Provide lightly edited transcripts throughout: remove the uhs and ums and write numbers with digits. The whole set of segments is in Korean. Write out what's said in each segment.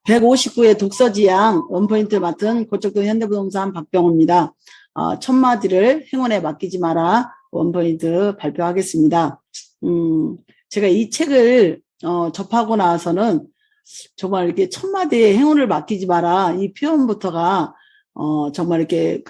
159회 독서지향 원포인트 맡은 고척동 현대부동산 박병호입니다. 첫 마디를 행운에 맡기지 마라 원포인트 발표하겠습니다. 제가 이 책을 접하고 나서는 정말 이렇게 첫 마디에 행운을 맡기지 마라 이 표현부터가 정말 이렇게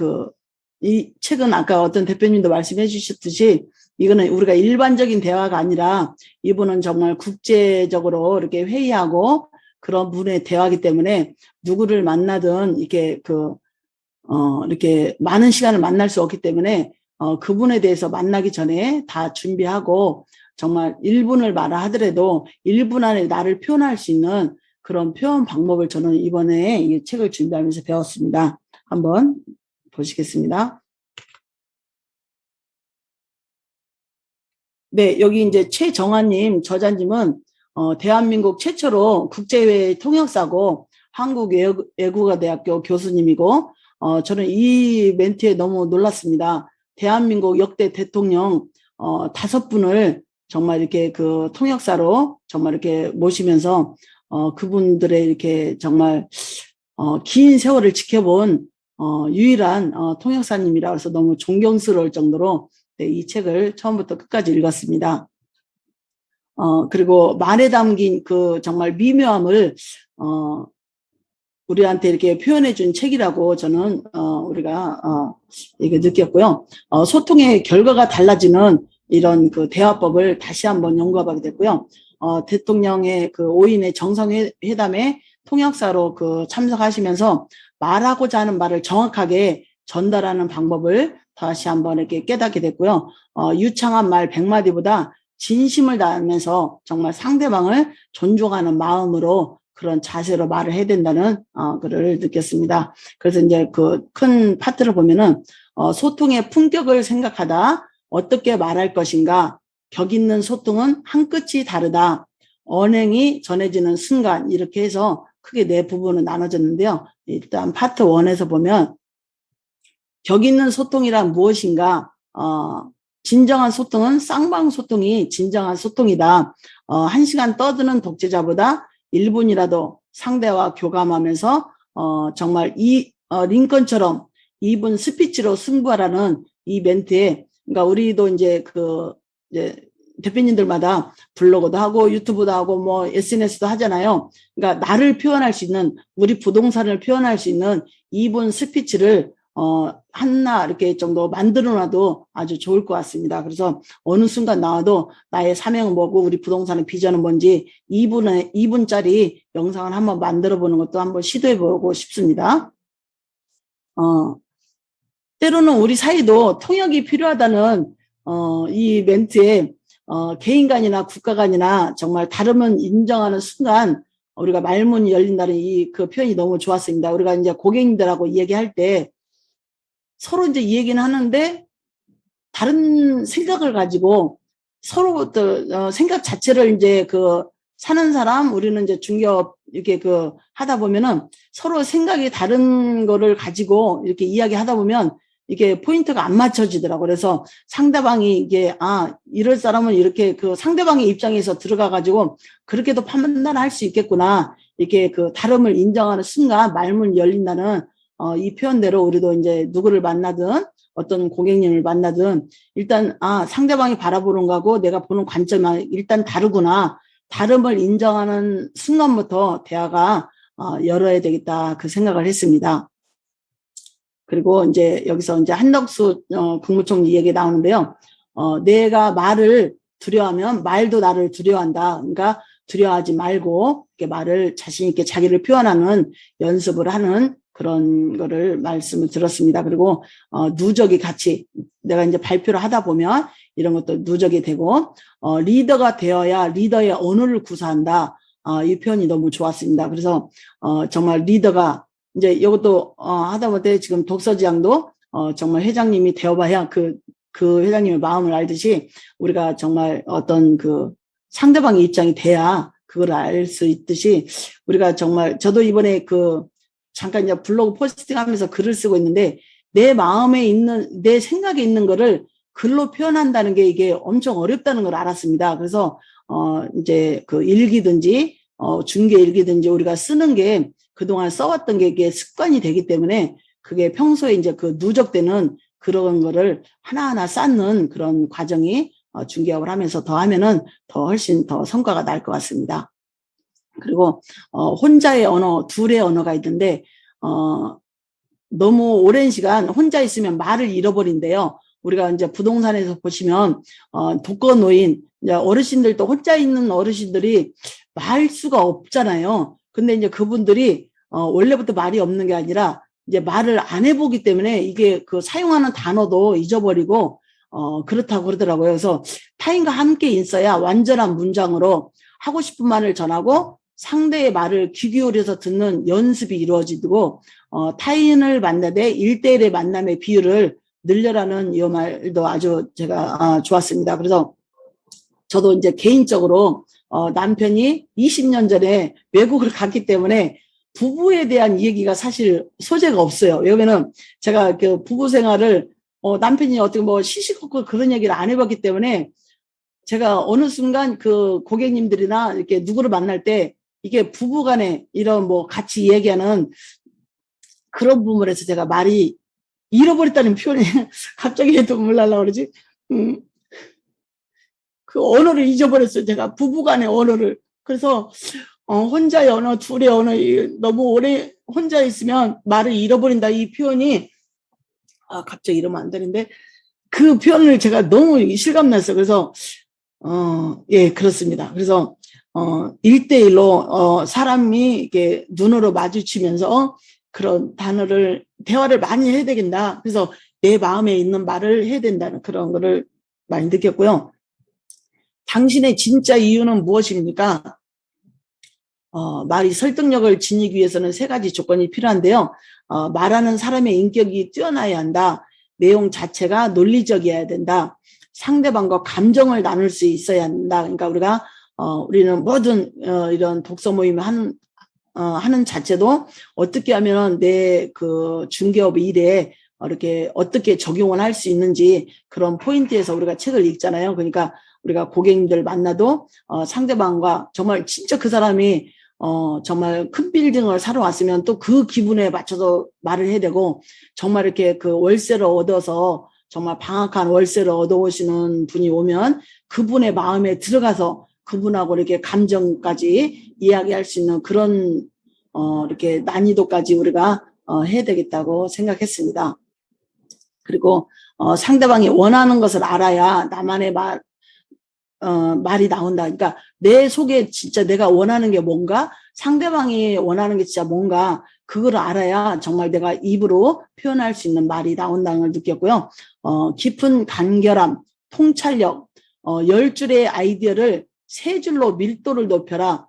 이 책은 아까 어떤 대표님도 말씀해 주셨듯이 이거는 우리가 일반적인 대화가 아니라 이분은 정말 국제적으로 이렇게 회의하고 그런 분의 대화이기 때문에 누구를 만나든 이렇게 이렇게 많은 시간을 만날 수 없기 때문에 그분에 대해서 만나기 전에 다 준비하고 정말 1분을 말아 하더라도 1분 안에 나를 표현할 수 있는 그런 표현 방법을 저는 이번에 이 책을 준비하면서 배웠습니다. 한번 보시겠습니다. 네, 여기 이제 최정아님 저자님은 대한민국 최초로 국제회의 통역사고 한국외국어대학교 교수님이고 저는 이 멘트에 너무 놀랐습니다. 대한민국 역대 대통령 5분을 정말 이렇게 통역사로 정말 이렇게 모시면서 그분들의 이렇게 정말 긴 세월을 지켜본 유일한 통역사님이라 해서 너무 존경스러울 정도로 네, 이 책을 처음부터 끝까지 읽었습니다. 그리고 말에 담긴 정말 미묘함을 우리한테 이렇게 표현해 준 책이라고 저는 우리가 이게 느꼈고요. 소통의 결과가 달라지는 이런 대화법을 다시 한번 연구하게 됐고요. 대통령의 5인의 정상회담에 통역사로 참석하시면서 말하고자 하는 말을 정확하게 전달하는 방법을 다시 한번 이렇게 깨닫게 됐고요. 유창한 말 100마디보다 진심을 다하면서 정말 상대방을 존중하는 마음으로 그런 자세로 말을 해야 된다는 그를 느꼈습니다. 그래서 이제 큰 파트를 보면은 소통의 품격을 생각하다 어떻게 말할 것인가, 격 있는 소통은 한 끝이 다르다, 언행이 전해지는 순간, 이렇게 해서 크게 4부분은 나눠졌는데요. 일단 파트 1에서 보면 격 있는 소통이란 무엇인가, 진정한 소통은 쌍방소통이 진정한 소통이다. 1시간 떠드는 독재자보다 1분이라도 상대와 교감하면서 정말 링컨처럼 2분 스피치로 승부하라는 이 멘트에, 그러니까 우리도 이제 이제 대표님들마다 블로그도 하고 유튜브도 하고 뭐 SNS도 하잖아요. 그러니까 나를 표현할 수 있는, 우리 부동산을 표현할 수 있는 2분 스피치를 하나 이렇게 정도 만들어놔도 아주 좋을 것 같습니다. 그래서 어느 순간 나와도 나의 사명은 뭐고 우리 부동산의 비전은 뭔지 2분짜리 영상을 한번 만들어 보는 것도 한번 시도해 보고 싶습니다. 때로는 우리 사이도 통역이 필요하다는 이 멘트에 개인 간이나 국가 간이나 정말 다름은 인정하는 순간 우리가 말문이 열린다는 그 표현이 너무 좋았습니다. 우리가 이제 고객님들하고 얘기할 때 서로 이제 이 얘기는 하는데 다른 생각을 가지고 서로 생각 자체를 이제 사는 사람, 우리는 이제 중개업 이렇게 하다 보면은 서로 생각이 다른 거를 가지고 이렇게 이야기 하다 보면 이게 포인트가 안 맞춰지더라고요. 그래서 상대방이 이게 이럴 사람은 이렇게 상대방의 입장에서 들어가 가지고 그렇게도 판단할 수 있겠구나, 이렇게 다름을 인정하는 순간 말문이 열린다는 이 표현대로 우리도 이제 누구를 만나든 어떤 고객님을 만나든 일단 상대방이 바라보는 거하고 내가 보는 관점이 일단 다르구나, 다름을 인정하는 순간부터 대화가 열어야 되겠다, 그 생각을 했습니다. 그리고 이제 여기서 이제 한덕수 국무총리 얘기 나오는데요. 내가 말을 두려워하면 말도 나를 두려워한다. 그러니까 두려워하지 말고 이렇게 말을 자신 있게 자기를 표현하는 연습을 하는 그런 거를 말씀을 들었습니다. 그리고 누적이 같이 내가 이제 발표를 하다 보면 이런 것도 누적이 되고 리더가 되어야 리더의 언어를 구사한다. 이 표현이 너무 좋았습니다. 그래서 정말 리더가 이제 이것도 하다못해 지금 독서지향도 정말 회장님이 되어봐야 그 회장님의 마음을 알듯이 우리가 정말 어떤 상대방의 입장이 돼야 그걸 알 수 있듯이 우리가 정말, 저도 이번에 잠깐 이제 블로그 포스팅하면서 글을 쓰고 있는데 내 마음에 있는, 내 생각에 있는 거를 글로 표현한다는 게 이게 엄청 어렵다는 걸 알았습니다. 그래서 이제 일기든지 중개 일기든지 우리가 쓰는 게 그동안 써왔던 게 이게 습관이 되기 때문에 그게 평소에 이제 그 누적되는 그런 거를 하나하나 쌓는 그런 과정이 중개업을 하면서 더 하면은 더 훨씬 더 성과가 날 것 같습니다. 그리고 혼자의 언어, 둘의 언어가 있는데 너무 오랜 시간 혼자 있으면 말을 잃어버린대요. 우리가 이제 부동산에서 보시면 독거노인, 이제 어르신들도 혼자 있는 어르신들이 말 수가 없잖아요. 근데 이제 그분들이 원래부터 말이 없는 게 아니라 이제 말을 안 해보기 때문에 이게 그 사용하는 단어도 잊어버리고 그렇다고 그러더라고요. 그래서 타인과 함께 있어야 완전한 문장으로 하고 싶은 말을 전하고 상대의 말을 귀 기울여서 듣는 연습이 이루어지고 타인을 만나되 1대1의 만남의 비율을 늘려라는 이 말도 아주 제가 좋았습니다. 그래서 저도 이제 개인적으로 남편이 20년 전에 외국을 갔기 때문에 부부에 대한 얘기가 사실 소재가 없어요. 왜냐면은 제가 그 부부 생활을 남편이 어떻게 뭐 시시콜콜 그런 얘기를 안 해봤기 때문에 제가 어느 순간 그 고객님들이나 이렇게 누구를 만날 때 이게 부부간에 이런 뭐 같이 얘기하는 그런 부분에서 제가 말이 잃어버렸다는 표현이 갑자기 눈물 날라 그러지. 그 언어를 잊어버렸어요. 제가 부부간의 언어를. 그래서 혼자의 언어, 둘의 언어, 너무 오래 혼자 있으면 말을 잃어버린다. 이 표현이 갑자기 이러면 안 되는데 그 표현을 제가 너무 실감났어요. 그래서 예, 그렇습니다. 그래서 1대1로 사람이 이렇게 눈으로 마주치면서 그런 대화를 많이 해야 되겠다. 그래서 내 마음에 있는 말을 해야 된다는 그런 거를 많이 느꼈고요. 당신의 진짜 이유는 무엇입니까? 말이 설득력을 지니기 위해서는 3가지 조건이 필요한데요. 말하는 사람의 인격이 뛰어나야 한다. 내용 자체가 논리적이어야 된다. 상대방과 감정을 나눌 수 있어야 한다. 그러니까 우리는 모든 이런 독서 모임을 하는 자체도 어떻게 하면 내 그 중개업 일에 이렇게 어떻게 적용을 할 수 있는지 그런 포인트에서 우리가 책을 읽잖아요. 그러니까 우리가 고객님들 만나도 상대방과 정말 진짜 그 사람이 정말 큰 빌딩을 사러 왔으면 또 그 기분에 맞춰서 말을 해야 되고 정말 이렇게 그 월세를 얻어서 정말 방악한 월세를 얻어오시는 분이 오면 그분의 마음에 들어가서 그분하고 이렇게 감정까지 이야기할 수 있는 그런 이렇게 난이도까지 우리가 해야 되겠다고 생각했습니다. 그리고 상대방이 원하는 것을 알아야 나만의 말이 나온다. 그러니까 내 속에 진짜 내가 원하는 게 뭔가 상대방이 원하는 게 진짜 뭔가 그걸 알아야 정말 내가 입으로 표현할 수 있는 말이 나온다는 걸 느꼈고요. 깊은 간결함, 통찰력, 10줄의 아이디어를 3줄로 밀도를 높여라.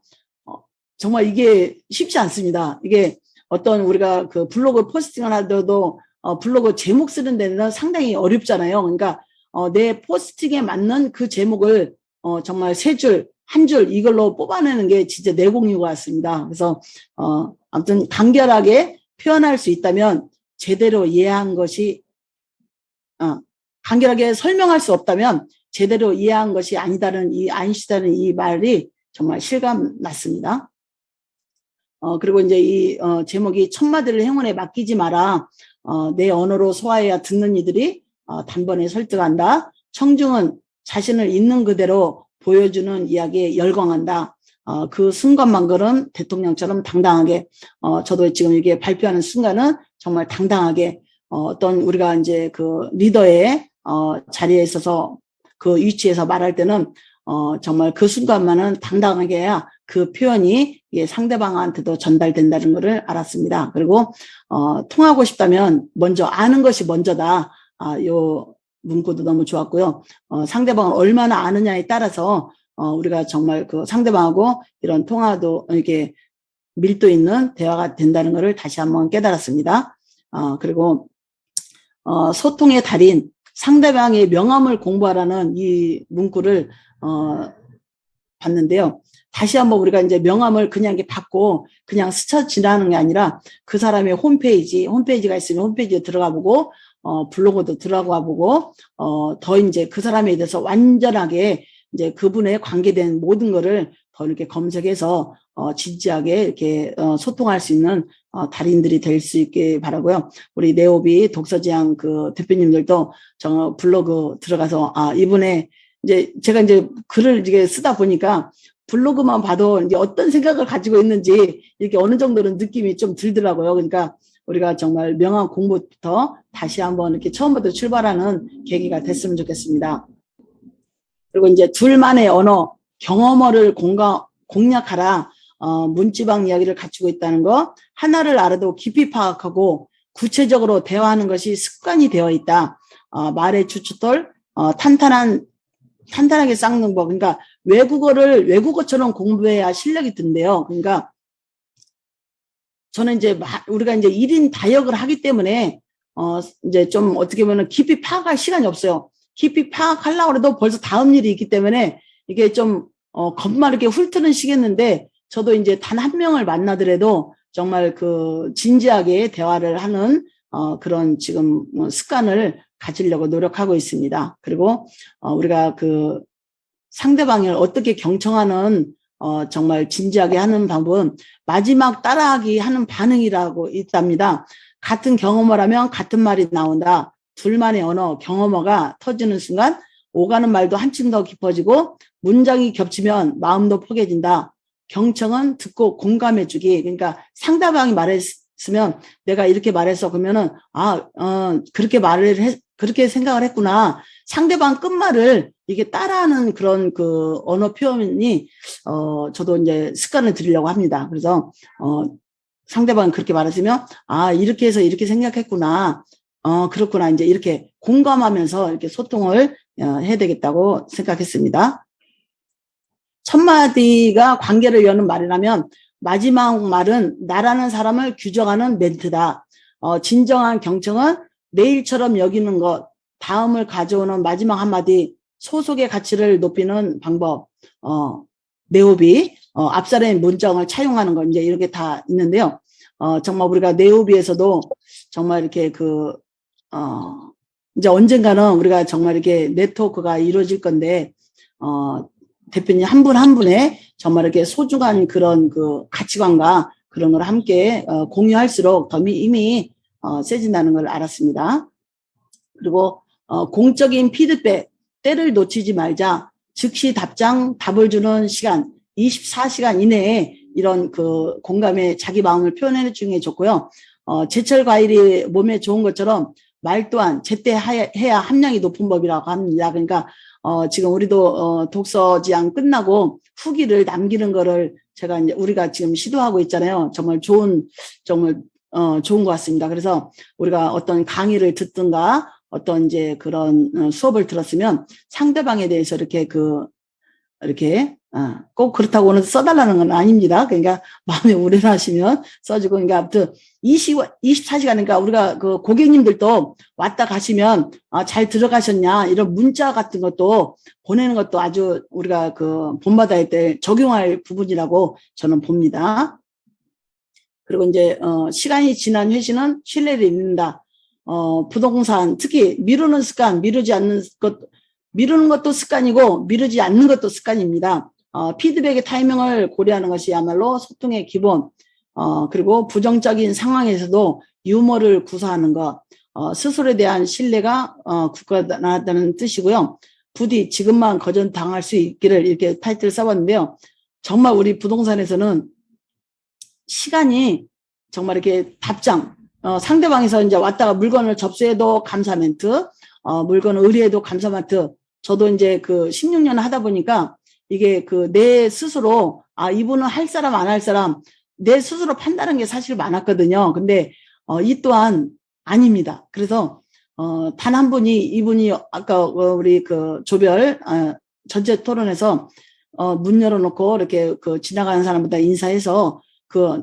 정말 이게 쉽지 않습니다. 이게 어떤 우리가 그 블로그 포스팅을 하더라도 블로그 제목 쓰는 데는 상당히 어렵잖아요. 그러니까 내 포스팅에 맞는 그 제목을 정말 3줄, 1줄 이걸로 뽑아내는 게 진짜 내공인 것 같습니다. 그래서 아무튼 간결하게 표현할 수 있다면 제대로 이해한 것이 간결하게 설명할 수 없다면 제대로 이해한 것이 아니다는 이 말이 정말 실감 났습니다. 그리고 이제 이 제목이 첫마디를 행운에 맡기지 마라. 내 언어로 소화해야 듣는 이들이 단번에 설득한다. 청중은 자신을 있는 그대로 보여주는 이야기에 열광한다. 그 순간만큼은 대통령처럼 당당하게 저도 지금 이게 발표하는 순간은 정말 당당하게 어떤 우리가 이제 그 리더의 자리에 있어서 그 위치에서 말할 때는 정말 그 순간만은 당당하게 해야 그 표현이 상대방한테도 전달된다는 것을 알았습니다. 그리고 통하고 싶다면 먼저 아는 것이 먼저다. 요 문구도 너무 좋았고요. 상대방을 얼마나 아느냐에 따라서 우리가 정말 그 상대방하고 이런 통화도 이렇게 밀도 있는 대화가 된다는 것을 다시 한번 깨달았습니다. 그리고 소통의 달인, 상대방의 명함을 공부하라는 이 문구를 봤는데요. 다시 한번 우리가 이제 명함을 그냥 이렇게 받고 그냥 스쳐 지나는 게 아니라 그 사람의 홈페이지가 있으면 홈페이지에 들어가 보고 블로그도 들어가 보고 더 이제 그 사람에 대해서 완전하게 이제 그분에 관계된 모든 거를 더 이렇게 검색해서 진지하게 이렇게 소통할 수 있는 달인들이 될 수 있게 바라고요. 우리 네오비 독서지향 그 대표님들도 저 블로그 들어가서 이분의 이제 제가 이제 글을 이게 쓰다 보니까 블로그만 봐도 이제 어떤 생각을 가지고 있는지 이렇게 어느 정도는 느낌이 좀 들더라고요. 그러니까 우리가 정말 명확 공부부터 다시 한번 이렇게 처음부터 출발하는 계기가 됐으면 좋겠습니다. 그리고 이제 둘만의 언어, 경험어를 공략하라. 문지방 이야기를 갖추고 있다는 거, 하나를 알아도 깊이 파악하고 구체적으로 대화하는 것이 습관이 되어 있다. 말의 주춧돌, 탄탄하게 쌓는 법. 그러니까 외국어를 외국어처럼 공부해야 실력이 든대요. 그러니까 저는 이제 우리가 이제 1인 다역을 하기 때문에 이제 좀 어떻게 보면 깊이 파악할 시간이 없어요. 깊이 파악하려고 해도 벌써 다음 일이 있기 때문에 이게 좀 겁만 이렇게 훑트는 시겠는데, 저도 이제 단 한 명을 만나더라도 정말 그 진지하게 대화를 하는 그런 지금 습관을 가지려고 노력하고 있습니다. 그리고 우리가 그 상대방을 어떻게 경청하는 정말 진지하게 하는 방법은 마지막 따라하기 하는 반응이라고 있답니다. 같은 경험을 하면 같은 말이 나온다. 둘만의 언어, 경험어가 터지는 순간 오가는 말도 한층 더 깊어지고 문장이 겹치면 마음도 포개진다. 경청은 듣고 공감해주기. 그러니까 상대방이 말했으면 내가 이렇게 말했어. 그러면은 그렇게 그렇게 생각을 했구나. 상대방 끝말을 이게 따라하는 그런 그 언어 표현이 저도 이제 습관을 들이려고 합니다. 그래서 상대방이 그렇게 말했으면 이렇게 해서 이렇게 생각했구나. 그렇구나. 이제 이렇게 공감하면서 이렇게 소통을 해야 되겠다고 생각했습니다. 첫 마디가 관계를 여는 말이라면 마지막 말은 나라는 사람을 규정하는 멘트다. 진정한 경청은 내일처럼 여기는 것, 다음을 가져오는 마지막 한마디, 소속의 가치를 높이는 방법, 네오비, 앞사람의 문장을 차용하는 것, 이제 이렇게 다 있는데요. 정말 우리가 네오비에서도 정말 이렇게 이제 언젠가는 우리가 정말 이렇게 네트워크가 이루어질 건데, 대표님 한 분 한 분의 정말 이렇게 소중한 그런 그 가치관과 그런 걸 함께 공유할수록 더 힘이 세진다는 걸 알았습니다. 그리고 공적인 피드백, 때를 놓치지 말자. 즉시 답을 주는 시간, 24시간 이내에 이런 그 공감의 자기 마음을 표현해 주는 게 좋고요. 제철 과일이 몸에 좋은 것처럼 말 또한 제때 해야 함량이 높은 법이라고 합니다. 그러니까 지금 우리도 독서지향 끝나고 후기를 남기는 거를 제가 이제 우리가 지금 시도하고 있잖아요. 정말 좋은 것 같습니다. 그래서 우리가 어떤 강의를 듣든가 어떤 이제 그런 수업을 들었으면 상대방에 대해서 이렇게 꼭 그렇다고는 써달라는 건 아닙니다. 그러니까 마음에 우려하시면 써주고, 그러니까 아무튼 24시간, 그러니까 우리가 그 고객님들도 왔다 가시면 잘 들어가셨냐 이런 문자 같은 것도 보내는 것도 아주 우리가 그 본받아야 될 적용할 부분이라고 저는 봅니다. 그리고 이제 시간이 지난 회신은 신뢰를 잃는다. 부동산 특히 미루는 습관, 미루는 것도 습관이고 미루지 않는 것도 습관입니다. 피드백의 타이밍을 고려하는 것이야말로 소통의 기본. 그리고 부정적인 상황에서도 유머를 구사하는 것. 스스로에 대한 신뢰가 굳건하다는 뜻이고요. 부디 지금만 거절당할 수 있기를 이렇게 타이틀을 써봤는데요. 정말 우리 부동산에서는 시간이 정말 이렇게 상대방에서 이제 왔다가 물건을 접수해도 감사 멘트, 물건을 의뢰해도 감사 멘트. 저도 이제 그 16년 하다 보니까 이게 내 스스로 이분은 할 사람 안 할 사람 내 스스로 판단하는 게 사실 많았거든요. 근데 이 또한 아닙니다. 그래서 단 한 분이 이분이 아까 우리 그 조별 전체 토론에서 문 열어놓고 이렇게 지나가는 사람보다 인사해서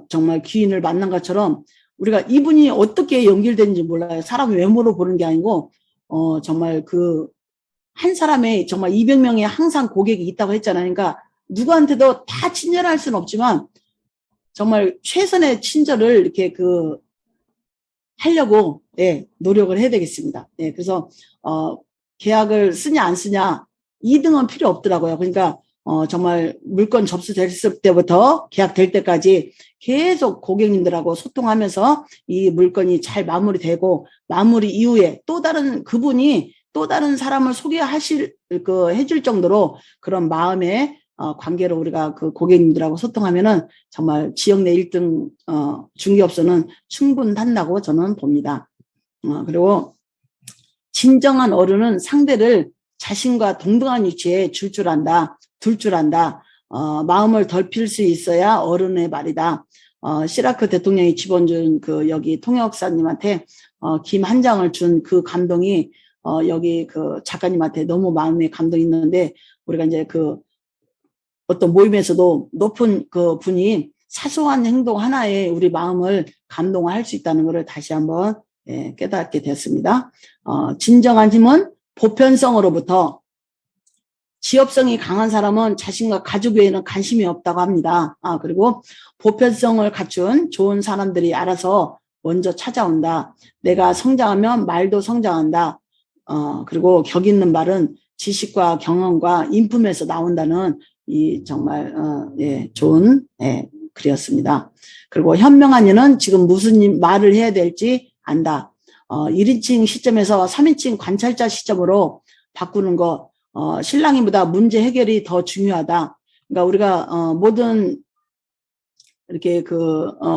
정말 귀인을 만난 것처럼 우리가 이분이 어떻게 연결되는지 몰라요. 사람 외모로 보는 게 아니고 정말 한 사람의 정말 200명의 항상 고객이 있다고 했잖아요. 그러니까 누구한테도 다 친절할 수는 없지만 정말 최선의 친절을 이렇게 하려고 노력을 해야 되겠습니다. 그래서 계약을 쓰냐 안 쓰냐 2등은 필요 없더라고요. 그러니까 정말 물건 접수됐을 때부터 계약될 때까지 계속 고객님들하고 소통하면서 이 물건이 잘 마무리되고 마무리 이후에 또 다른 그분이 또 다른 사람을 소개하실 해줄 정도로 그런 마음의 관계로 우리가 그 고객님들하고 소통하면은 정말 지역 내 1등 중개업소는 충분한다고 저는 봅니다. 그리고 진정한 어른은 상대를 자신과 동등한 위치에 둘 줄 안다. 마음을 덜필 수 있어야 어른의 말이다. 시라크 대통령이 집어준 여기 통역사님한테 김 한 장을 준 그 감동이 여기 그 작가님한테 너무 마음에 감동이 있는데, 우리가 이제 어떤 모임에서도 높은 그 분이 사소한 행동 하나에 우리 마음을 감동할 수 있다는 것을 다시 한번 깨닫게 됐습니다. 진정한 힘은 보편성으로부터, 지엽성이 강한 사람은 자신과 가족 외에는 관심이 없다고 합니다. 그리고 보편성을 갖춘 좋은 사람들이 알아서 먼저 찾아온다. 내가 성장하면 말도 성장한다. 그리고 격 있는 말은 지식과 경험과 인품에서 나온다는 이 정말 좋은 글이었습니다. 그리고 현명한 이는 지금 무슨 말을 해야 될지 안다. 1인칭 시점에서 3인칭 관찰자 시점으로 바꾸는 것, 신랑이보다 문제 해결이 더 중요하다. 그러니까 우리가 모든 이렇게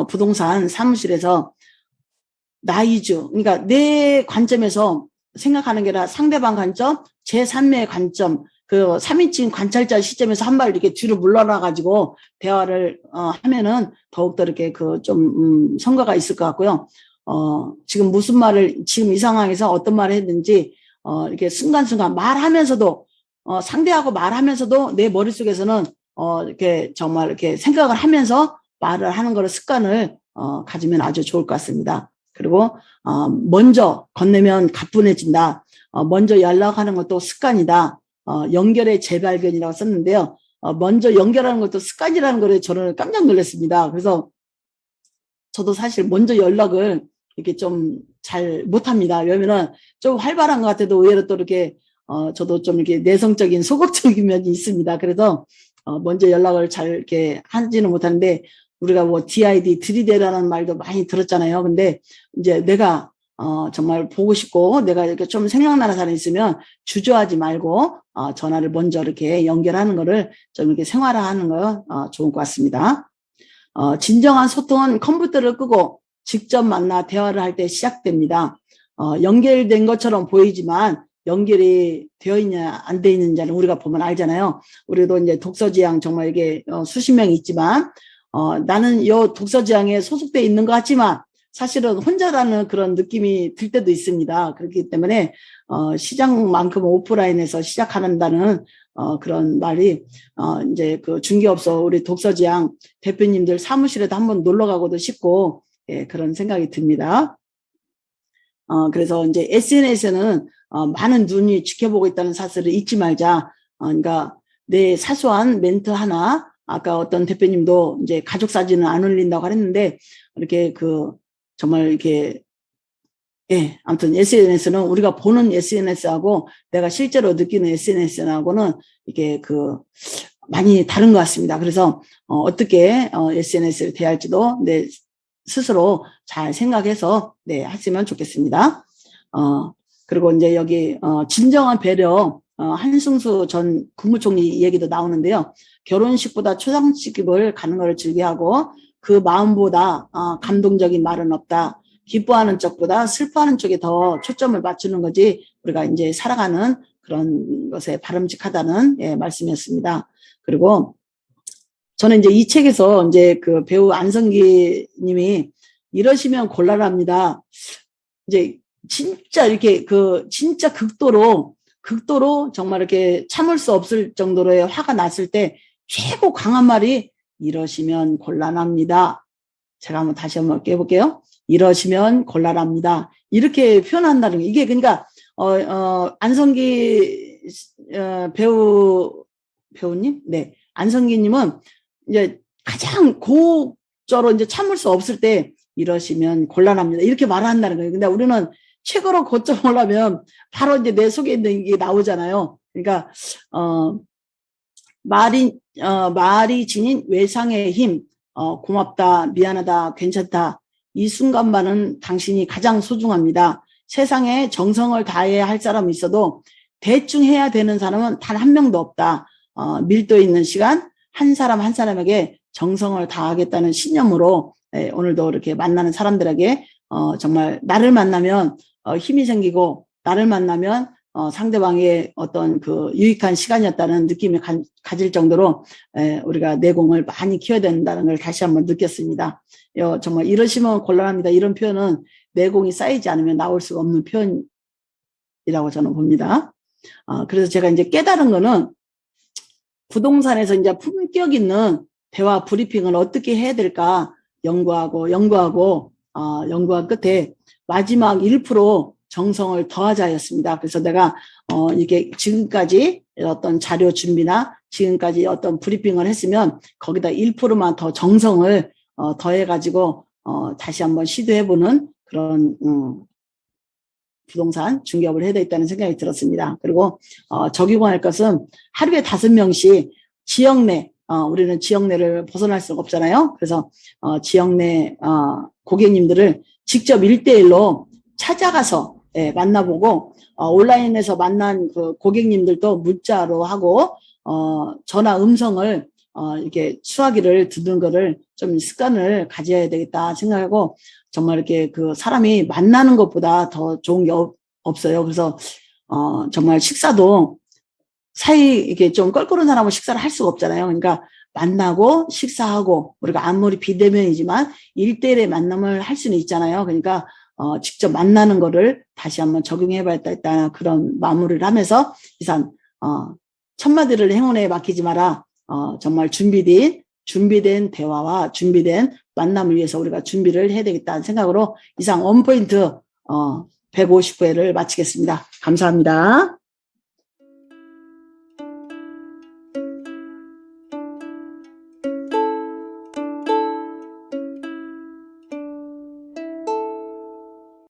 부동산 사무실에서 나이주, 그러니까 내 관점에서 생각하는 게 아니라 상대방 관점, 제3의 관점, 3인칭 관찰자 시점에서 한 발 이렇게 뒤로 물러나 가지고 대화를 하면은 더욱더 이렇게 좀 성과가 있을 것 같고요. 지금 무슨 말을, 지금 이 상황에서 어떤 말을 했는지 이렇게 순간순간 말하면서도 상대하고 말하면서도 내 머릿속에서는 이렇게 정말 이렇게 생각을 하면서 말을 하는 거를 습관을 가지면 아주 좋을 것 같습니다. 그리고 먼저 건네면 가뿐해진다. 먼저 연락하는 것도 습관이다. 연결의 재발견이라고 썼는데요. 먼저 연결하는 것도 습관이라는 거를 저는 깜짝 놀랐습니다. 그래서 저도 사실 먼저 연락을 이렇게 좀 잘 못합니다. 왜냐면은 좀 활발한 것 같아도 의외로 또 이렇게 저도 좀 이렇게 내성적인 소극적인 면이 있습니다. 그래서 먼저 연락을 잘 이렇게 하지는 못하는데, 우리가 뭐 DID 들이대라는 말도 많이 들었잖아요. 근데 이제 내가 정말 보고 싶고 내가 이렇게 좀 생각나는 사람이 있으면 주저하지 말고 전화를 먼저 이렇게 연결하는 거를 좀 이렇게 생활화하는 거 좋을 것 같습니다. 진정한 소통은 컴퓨터를 끄고 직접 만나 대화를 할 때 시작됩니다. 연결된 것처럼 보이지만 연결이 되어 있냐 안 되어 있는지는 우리가 보면 알잖아요. 우리도 이제 독서지향 정말 이게 수십 명이 있지만 나는 이 독서지향에 소속돼 있는 것 같지만 사실은 혼자라는 그런 느낌이 들 때도 있습니다. 그렇기 때문에 시장만큼 오프라인에서 시작한다는 그런 말이 이제 중개업소 우리 독서지향 대표님들 사무실에도 한번 놀러 가고도 싶고 그런 생각이 듭니다. 그래서 이제 SNS는 많은 눈이 지켜보고 있다는 사실을 잊지 말자. 그러니까 내 사소한 멘트 하나, 아까 어떤 대표님도 이제 가족 사진을 안 올린다고 했는데 이렇게 정말 이렇게 아무튼 SNS는 우리가 보는 SNS하고 내가 실제로 느끼는 SNS하고는 이게 많이 다른 것 같습니다. 그래서 어떻게 SNS를 대할지도 내 스스로 잘 생각해서 하시면 좋겠습니다. 그리고 이제 여기 진정한 배려, 한승수 전 국무총리 얘기도 나오는데요. 결혼식보다 초상식을 가는 걸 즐겨하고 그 마음보다 감동적인 말은 없다. 기뻐하는 쪽보다 슬퍼하는 쪽에 더 초점을 맞추는 거지 우리가 이제 살아가는 그런 것에 바람직하다는 말씀이었습니다. 그리고 저는 이제 이 책에서 이제 배우 안성기 님이 이러시면 곤란합니다. 이제 진짜 이렇게 진짜 극도로 정말 이렇게 참을 수 없을 정도로의 화가 났을 때 최고 강한 말이 이러시면 곤란합니다. 제가 한번 다시 한번 깨볼게요. 이러시면 곤란합니다. 이렇게 표현한다는 게 이게 그러니까 안성기 배우님, 안성기님은 이제 가장 고저로 이제 참을 수 없을 때 이러시면 곤란합니다. 이렇게 말을 한다는 거예요. 근데 우리는 최고로 고점을 하면 바로 이제 내 속에 있는 게 나오잖아요. 그러니까 말이 지닌 외상의 힘, 고맙다, 미안하다, 괜찮다. 이 순간만은 당신이 가장 소중합니다. 세상에 정성을 다해야 할 사람이 있어도 대충 해야 되는 사람은 단 한 명도 없다. 밀도 있는 시간 한 사람 한 사람에게 정성을 다하겠다는 신념으로 오늘도 이렇게 만나는 사람들에게 정말 나를 만나면 힘이 생기고 나를 만나면 상대방의 어떤 그 유익한 시간이었다는 느낌을 가질 정도로 우리가 내공을 많이 키워야 된다는 걸 다시 한번 느꼈습니다. 정말 이러시면 곤란합니다. 이런 표현은 내공이 쌓이지 않으면 나올 수가 없는 표현이라고 저는 봅니다. 그래서 제가 이제 깨달은 거는 부동산에서 이제 품격 있는 대화 브리핑을 어떻게 해야 될까 연구한 끝에 마지막 1% 정성을 더하자였습니다. 그래서 내가 이게 지금까지 어떤 자료 준비나 지금까지 어떤 브리핑을 했으면 거기다 1%만 더 정성을 더해가지고 다시 한번 시도해보는 그런 부동산 중개업을 해야 되겠다는 생각이 들었습니다. 그리고 적용할 것은 하루에 5명씩 지역 내 우리는 지역 내를 벗어날 수가 없잖아요. 그래서 지역 내 고객님들을 직접 1대1로 찾아가서 만나보고 온라인에서 만난 그 고객님들도 문자로 하고 전화 음성을 이렇게 수화기를 듣는 거를 좀 습관을 가져야 되겠다 생각하고 정말 이렇게 그 사람이 만나는 것보다 더 좋은 게 없어요. 그래서 정말 식사도 이게 좀 껄끄러운 사람은 식사를 할 수가 없잖아요. 그러니까 만나고 식사하고 우리가 아무리 비대면이지만 1대1의 만남을 할 수는 있잖아요. 그러니까 직접 만나는 거를 다시 한번 적용해봐야겠다 그런 마무리를 하면서 이상 천마디를 행운에 맡기지 마라. 정말 준비된 대화와 준비된 만남을 위해서 우리가 준비를 해야 되겠다는 생각으로 이상 원포인트 150회를 마치겠습니다. 감사합니다.